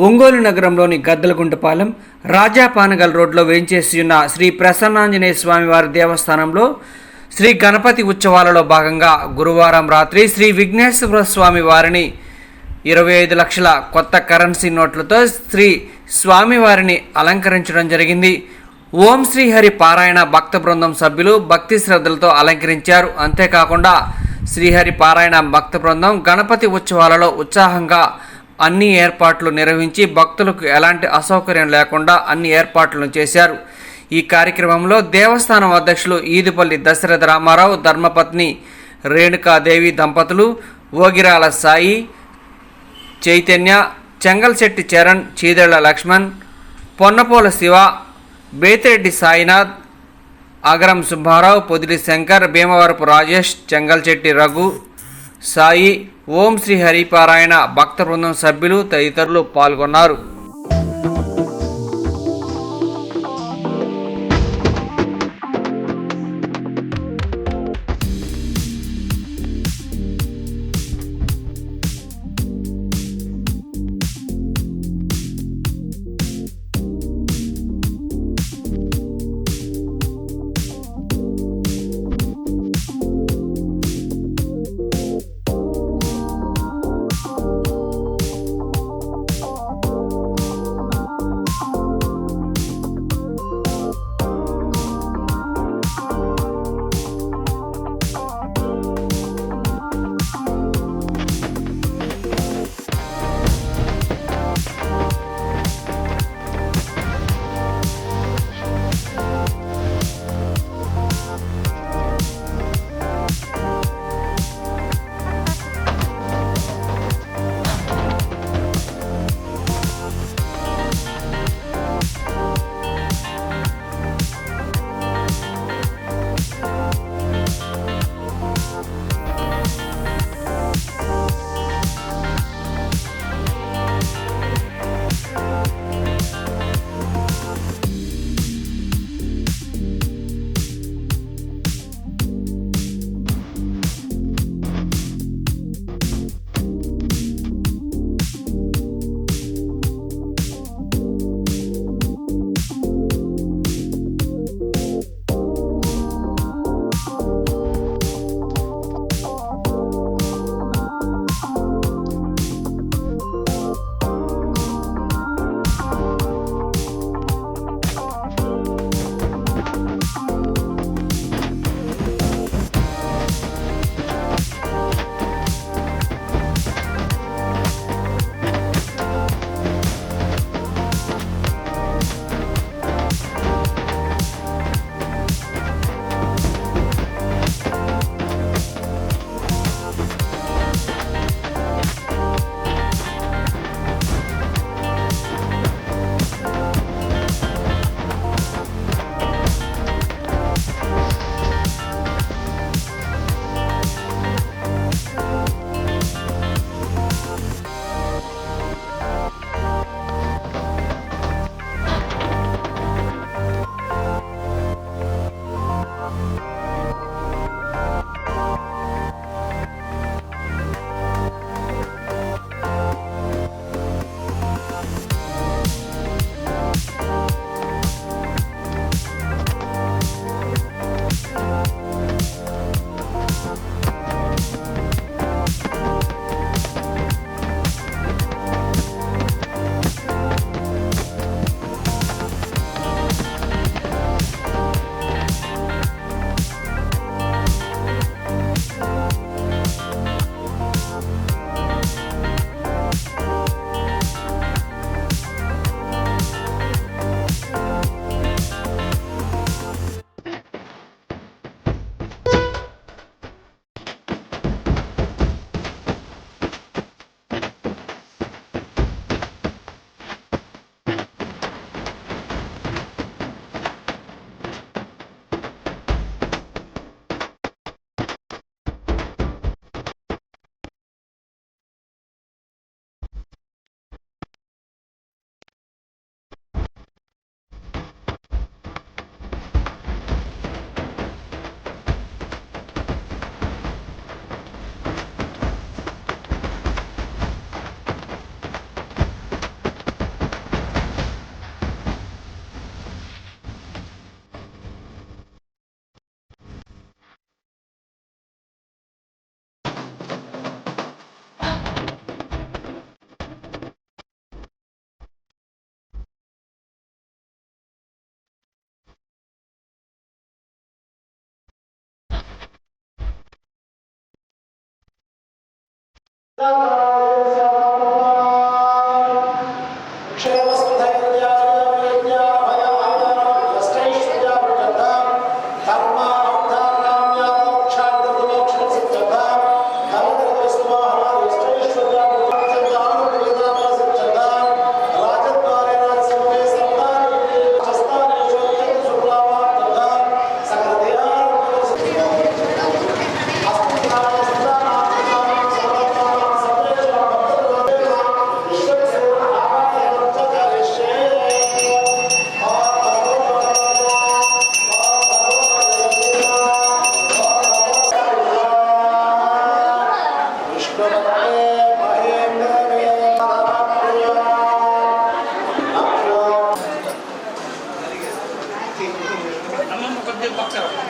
ఒంగోలు నగరంలోని గద్దలగుంటపాలెం రాజాపానగల్ రోడ్లో వేంచేసి ఉన్న శ్రీ ప్రసన్నాంజనేయ స్వామి వారి దేవస్థానంలో శ్రీ గణపతి ఉత్సవాలలో భాగంగా గురువారం రాత్రి శ్రీ విఘ్నేశ్వర స్వామి వారిని 25 లక్షల కొత్త కరెన్సీ నోట్లతో శ్రీ స్వామివారిని అలంకరించడం జరిగింది. ఓం శ్రీహరి పారాయణ భక్త బృందం సభ్యులు భక్తి శ్రద్ధలతో అలంకరించారు. అంతేకాకుండా శ్రీహరి పారాయణ భక్త బృందం గణపతి ఉత్సవాలలో ఉత్సాహంగా అన్ని ఏర్పాట్లు నిర్వహించి భక్తులకు ఎలాంటి అసౌకర్యం లేకుండా అన్ని ఏర్పాట్లను చేశారు. ఈ కార్యక్రమంలో దేవస్థానం అధ్యక్షులు ఈదుపల్లి దశరథ రామారావు, ధర్మపత్ని రేణుకాదేవి దంపతులు, ఓగిరాల సాయి, చైతన్య, చెంగల్శెట్టి చరణ్, చీదెళ్ల లక్ష్మణ్, పొన్నపోల శివ, బేతిరెడ్డి సాయినాథ్, అగరం సుబ్బారావు, పొదిలి శంకర్, భీమవరపు రాజేష్, చెంగల్శెట్టి రఘు, సాయి, ఓం శ్రీ హరిపారాయణ భక్త బృందం సభ్యులు తదితరులు పాల్గొన్నారు.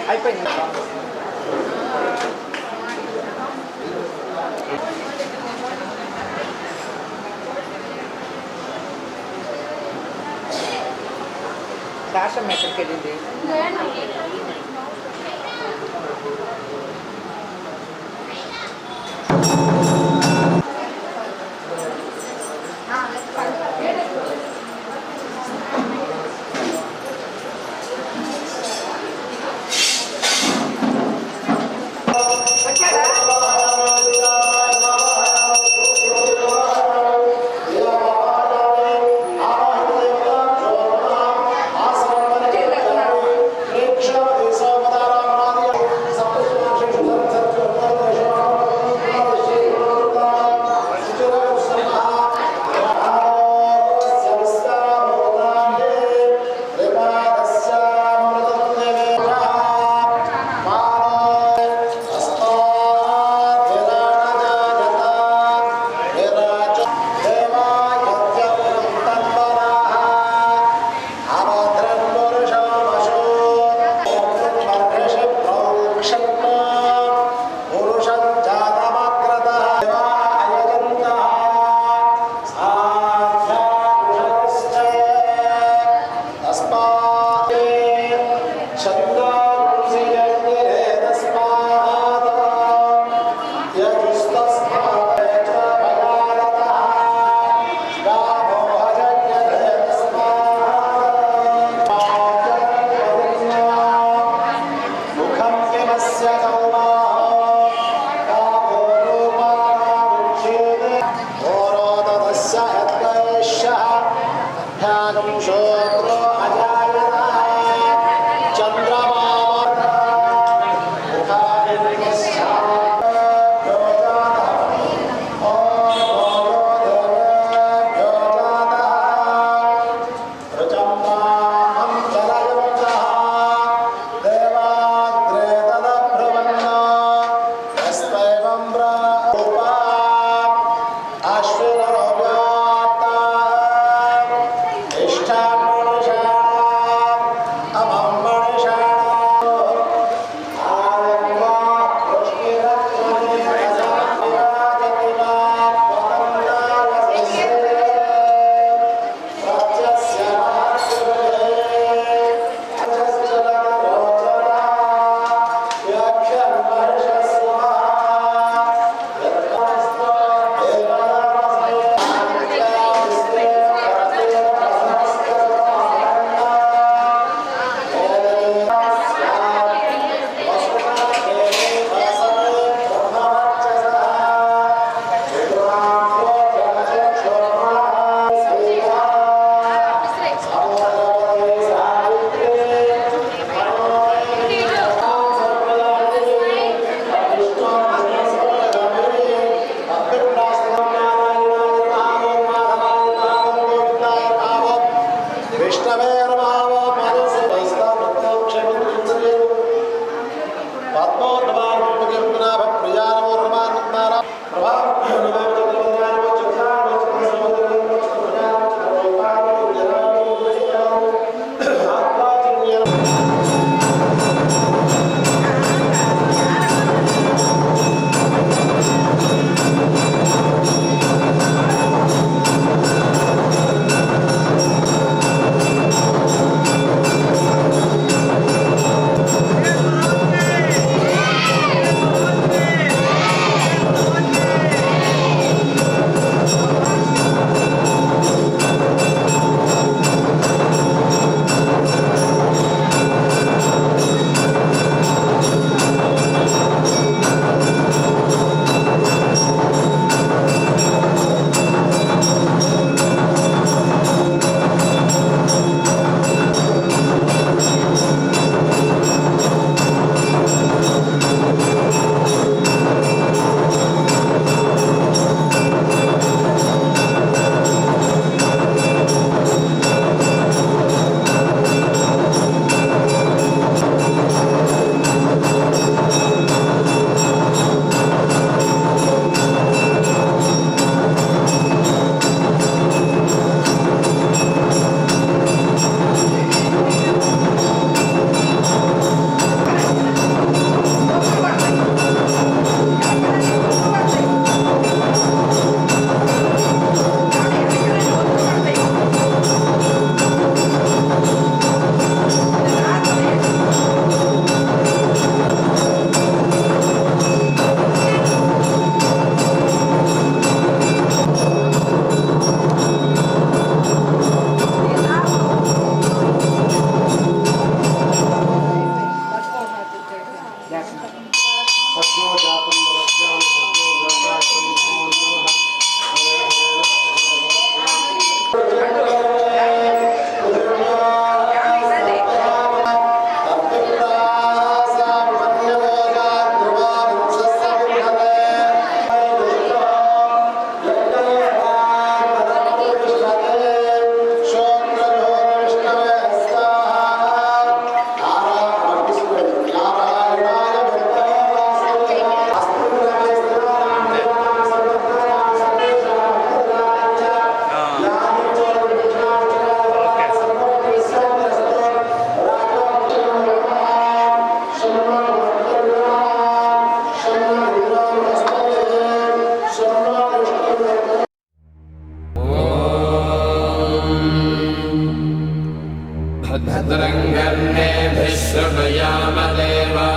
అయిపోయింది. దాశం ఎక్కడికి వెళ్ళింది? भद्रं कर्णेभिः शृणुयामदेवाः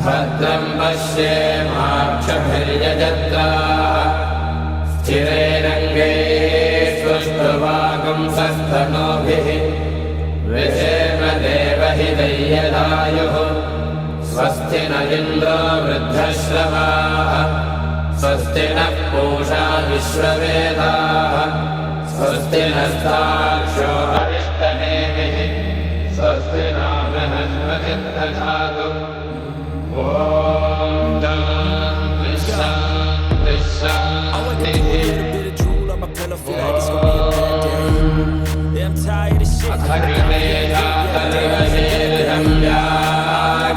भद्रं पश्येमाक्षभिर्यजत्राः स्थिरैरङ्गैः स्वस्तिवागुंसस्तनूभिः विषेम देवहितैर्यदायुः स्वस्ति न इन्द्रो वृद्धश्रवाः स्वस्ति नः पूषा विश्ववेदाः स्वस्ति नस्ताक्षो अरिष्टनेमिः स्वस्ति न बृहस्पतिर्दधातु ॐ शान्ति शान्ति शान्तिः अग्ने जातर्वशीर्षं व्याख्यास्यामः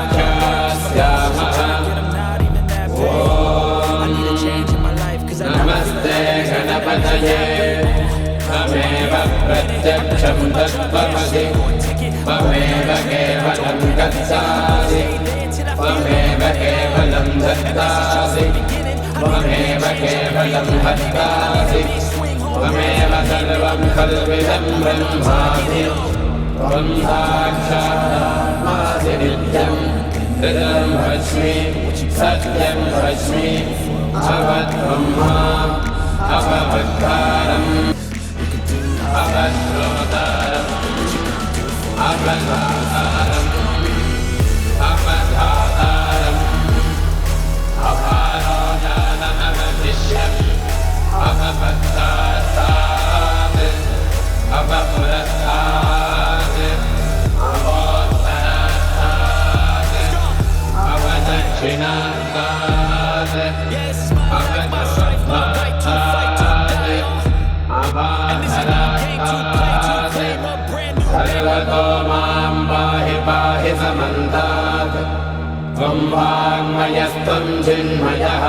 नमस्ते गणपतये त्वमेव प्रत्यक्षं तत्त्वमसि त्वमेव केवलं गच्छासि त्वमेव केवलं धत्तासि त्वमेव केवलं हस्तासि त्वमेव सर्वं खल्विदं ब्रह्मासि त्वं साक्षादात्मासि नित्यं हृदं भस्मि सत्यं भस्मि अवद्ब्रह्मा अववद्धारम् अवद्रोतारम् अवधातारम् अवधातारम् अपारोजानमवशिष्यम् अवपत्तास्तात् अवपुरस्तात् अवोत्तरास्तात् अवदक्षिणास्तात् सर्वतो मां पाहि पाहि समन्तात् त्वं वाङ्मयस्त्वं चिन्मयः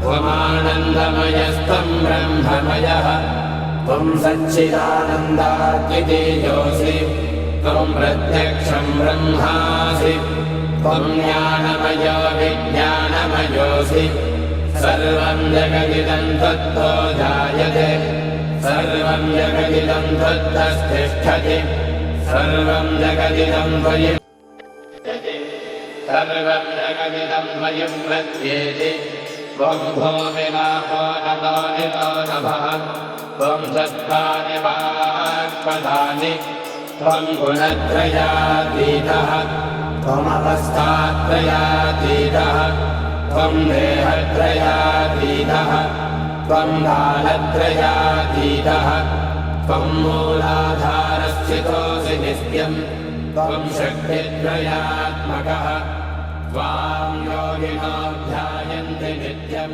त्वमानन्दमयस्त्वं ब्रह्ममयः त्वं सच्चिदानन्दाद्वितीयोऽसि त्वं प्रत्यक्षं ब्रह्मासि त्वं ज्ञानमयो विज्ञानमयोऽसि सर्वं जगदिदं त्वत्तो जायते सर्वं जगदिदं त्वत्तस्तिष्ठति सर्वं जगदिदं त्वयि सर्वं जगदिदं त्वयि प्रत्येति त्वं भूमिनापो नलो निलो नभः त्वं सत्त्वानि वाक्पदानि त्वं गुणत्रयातीतः त्वमवस्थात्रयातीतः त्वं देहत्रयातीतः त्वं कालत्रयातीतः त्वं मूलाधारस्थितोऽसि नित्यं त्वं शक्तित्रयात्मकः त्वां योगिनो ध्यायन्ति नित्यं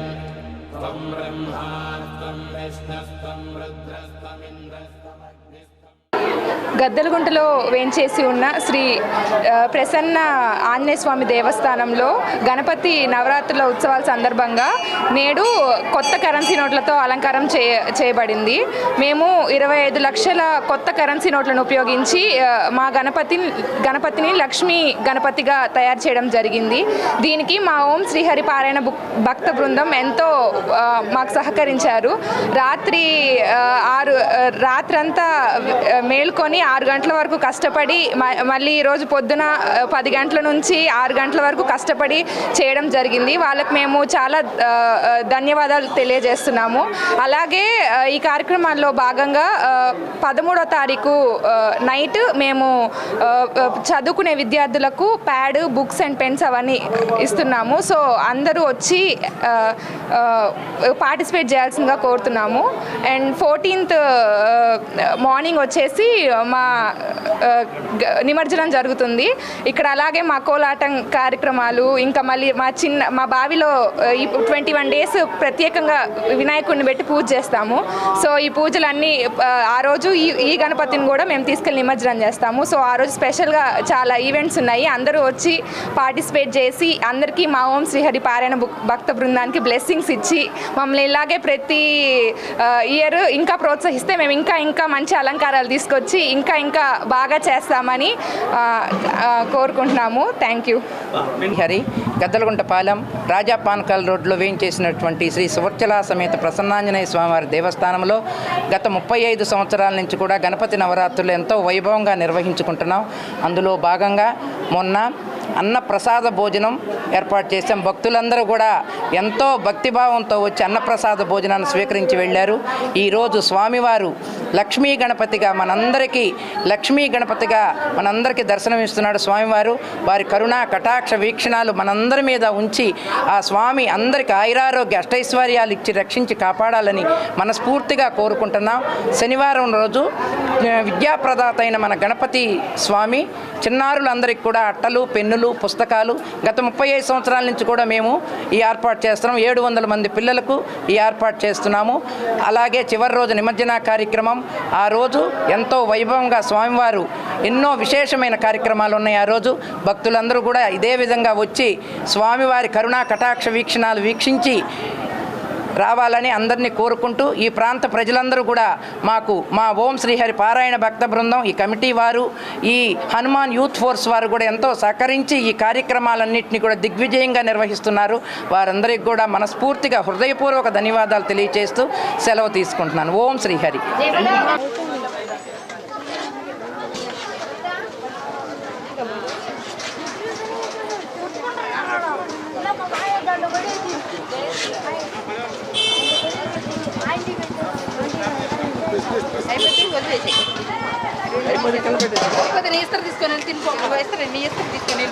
त्वं ब्रह्मा त्वं विष्णुस्त्वं रुद्रस्त्वमिन्द्रस्त्वमग्निस्त्वम् గద్దెలగుంటలో వేంచేసి ఉన్న శ్రీ ప్రసన్న ఆంజనేయ స్వామి దేవస్థానంలో గణపతి నవరాత్రుల ఉత్సవాల సందర్భంగా నేడు కొత్త కరెన్సీ నోట్లతో అలంకారం చేయబడింది. మేము 25 లక్షల కొత్త కరెన్సీ నోట్లను ఉపయోగించి మా గణపతిని లక్ష్మీ గణపతిగా తయారు చేయడం జరిగింది. దీనికి మా ఓం శ్రీహరి పారాయణ భక్త బృందం ఎంతో మాకు సహకరించారు. రాత్రంతా మేల్కొని 6 గంటల వరకు కష్టపడి మళ్ళీ ఈరోజు పొద్దున 10 గంటల నుంచి 6 గంటల వరకు కష్టపడి చేయడం జరిగింది. వాళ్ళకి మేము చాలా ధన్యవాదాలు తెలియజేస్తున్నాము. అలాగే ఈ కార్యక్రమాల్లో భాగంగా 13వ తారీఖు నైట్ మేము చదువుకునే విద్యార్థులకు ప్యాడ్, బుక్స్ అండ్ పెన్స్ అవన్నీ ఇస్తున్నాము. సో అందరూ వచ్చి పార్టిసిపేట్ చేయాల్సిందిగా కోరుతున్నాము. అండ్ 14th మార్నింగ్ వచ్చేసి మా నిమజ్జనం జరుగుతుంది. ఇక్కడ అలాగే మా కోలాటం కార్యక్రమాలు, ఇంకా మళ్ళీ మా బావిలో 21 days ప్రత్యేకంగా వినాయకుడిని పెట్టి పూజ చేస్తాము. సో ఈ పూజలన్నీ ఆ రోజు ఈ గణపతిని కూడా మేము తీసుకెళ్ళి నిమజ్జనం చేస్తాము. సో ఆ రోజు స్పెషల్గా చాలా ఈవెంట్స్ ఉన్నాయి. అందరూ వచ్చి పార్టిసిపేట్ చేసి అందరికీ మా ఓం శ్రీహరి పారాయణ భక్త బృందానికి బ్లెస్సింగ్స్ ఇచ్చి మమ్మల్ని ఇలాగే ప్రతి ఇయర్ ఇంకా ప్రోత్సహిస్తే మేము ఇంకా మంచి అలంకారాలు తీసుకొచ్చి ఇంకా బాగా చేస్తామని కోరుకుంటున్నాము. Thank you. హరి గద్దలగుంటపాలెం రాజాపానకల్ రోడ్లో వేయించేసినటువంటి శ్రీ సువర్చల సమేత ప్రసన్నాంజనేయ స్వామివారి దేవస్థానంలో గత 35 సంవత్సరాల నుంచి కూడా గణపతి నవరాత్రులు ఎంతో వైభవంగా నిర్వహించుకుంటున్నాం. అందులో భాగంగా మొన్న అన్నప్రసాద భోజనం ఏర్పాటు చేశాం. భక్తులందరూ కూడా ఎంతో భక్తిభావంతో వచ్చి అన్నప్రసాద భోజనాన్ని స్వీకరించి వెళ్ళారు. ఈరోజు స్వామివారు లక్ష్మీ గణపతిగా మనందరికీ దర్శనమిస్తున్నాడు. స్వామివారు వారి కరుణా కటాక్ష వీక్షణాలు మనందరి మీద ఉంచి ఆ స్వామి అందరికీ ఆయురారోగ్య అష్టైశ్వర్యాలు ఇచ్చి రక్షించి కాపాడాలని మనస్ఫూర్తిగా కోరుకుంటున్నాం. శనివారం రోజు విద్యాప్రదాత అయిన మన గణపతి స్వామి చిన్నారులందరికీ కూడా అట్టలు, పెన్నులు, పుస్తకాలు గత 35 సంవత్సరాల నుంచి కూడా మేము ఈ ఏర్పాటు చేస్తున్నాం. 700 మంది పిల్లలకు ఈ ఏర్పాటు చేస్తున్నాము. అలాగే చివరి రోజు నిమజ్జన కార్యక్రమం. ఆ రోజు ఎంతో వైభవంగా స్వామివారు ఎన్నో విశేషమైన కార్యక్రమాలు ఉన్నాయి. ఆ రోజు భక్తులందరూ కూడా ఇదే విధంగా వచ్చి స్వామివారి కరుణా కటాక్ష వీక్షణాలు వీక్షించి రావాలని అందరినీ కోరుకుంటూ ఈ ప్రాంత ప్రజలందరూ కూడా మా ఓం శ్రీహరి పారాయణ భక్త బృందం, ఈ కమిటీ వారు, ఈ హనుమాన్ యూత్ ఫోర్స్ వారు కూడా ఎంతో సహకరించి ఈ కార్యక్రమాలన్నింటినీ కూడా దిగ్విజయంగా నిర్వహిస్తున్నారు. వారందరికీ కూడా మనస్ఫూర్తిగా హృదయపూర్వక ధన్యవాదాలు తెలియజేస్తూ సెలవు తీసుకుంటున్నాను. ఓం శ్రీహరి. తీసుకొని తినిపో, నీ ఇస్తారు తీసుకొని